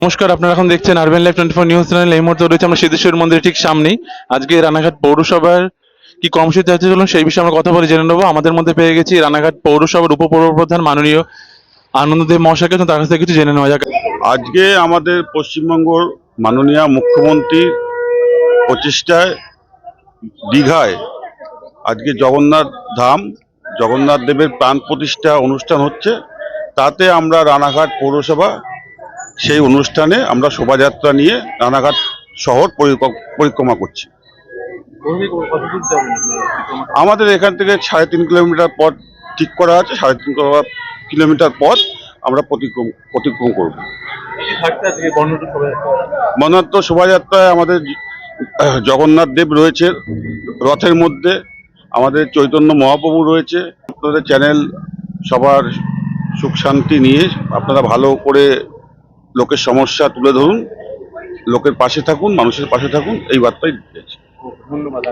নমস্কার, আপনারা এখন দেখছেন আরবেন লাইভ 24 নিউজ চ্যানেল। এই মুহূর্তে রয়েছে আমরা সিদ্ধেশ্বর মন্দিরের ঠিক সামনেই। আজকে রানাঘাট পৌরসভার কি কর্মসূচি আছে চলুন সেই বিষয়ে আমরা কথা বলে জেনে নেবো। আমাদের মধ্যে পেয়ে গেছি রানাঘাট পৌরসভার উপপৌরপ্রধান মাননীয় আনন্দদেব মহাশয়কে, তো তার কাছ থেকে কিছু জেনে নেওয়া যাক। আজকে আমাদের পশ্চিমবঙ্গর মাননীয় মুখ্যমন্ত্রীর প্রচেষ্টায় দীঘায় আজকে জগন্নাথ ধাম জগন্নাথ দেবের প্রাণ প্রতিষ্ঠা অনুষ্ঠান হচ্ছে। তাতে আমরা রানাঘাট পৌরসভা সেই অনুষ্ঠানে আমরা শোভাযাত্রা নিয়ে রানাঘাট শহর পরিক্রমা করছি। আমাদের এখান থেকে 3.5 কিলোমিটার পথ ঠিক করা আছে। 3.5 কিলোমিটার পথ আমরা অতিক্রম করব। বর্ণাঢ্য শোভাযাত্রায় আমাদের জগন্নাথ দেব রয়েছে রথের মধ্যে, আমাদের চৈতন্য মহাপ্রভু রয়েছে। আপনাদের চ্যানেল সবার সুখ শান্তি নিয়ে আপনারা ভালো করে লোকের সমস্যা তুলে ধরুন, লোকের পাশে থাকুন, মানুষের পাশে থাকুন, এই বার্তাই দিয়েছি। ধন্যবাদ।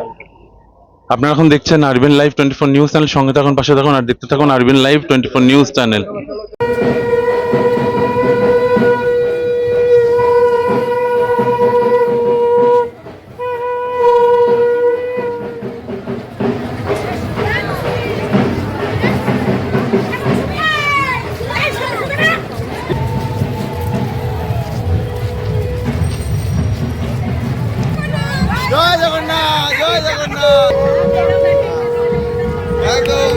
আপনারা এখন দেখছেন আরবেন লাইভ 24 নিউজ চ্যানেল। সঙ্গে থাকুন, পাশে থাকুন আর দেখতে থাকুন আরবেন লাইভ 24 নিউজ চ্যানেল। জয় জগন্নাথ, জয় জগন্নাথ। একদম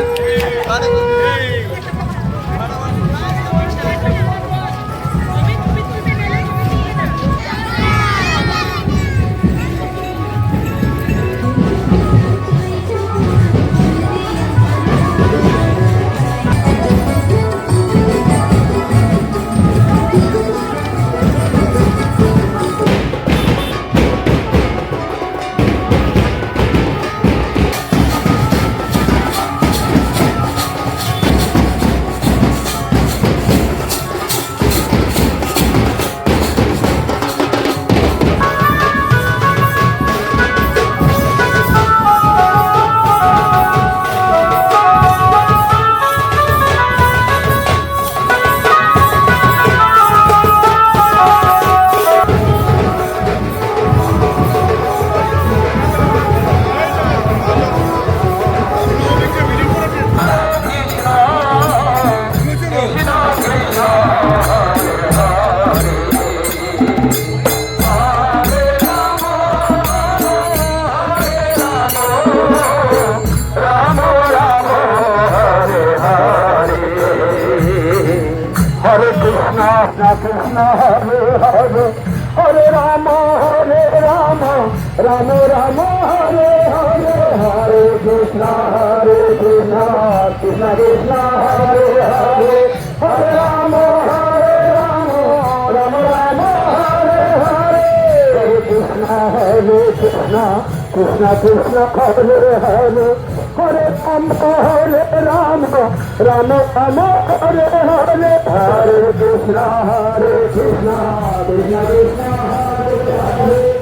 Hare Krishna, Krishna Hare Hare, Hare Rama, Rama Rama, Hare Hare, Hare Krishna, Krishna Krishna, Hare Hare, Hare Rama, Rama Rama, Hare Hare, Hare Krishna, Krishna Krishna, Hare Hare, Hare Rama, Rama Rama, Hare Hare, Hare Krishna, Krishna Krishna, Hare Hare.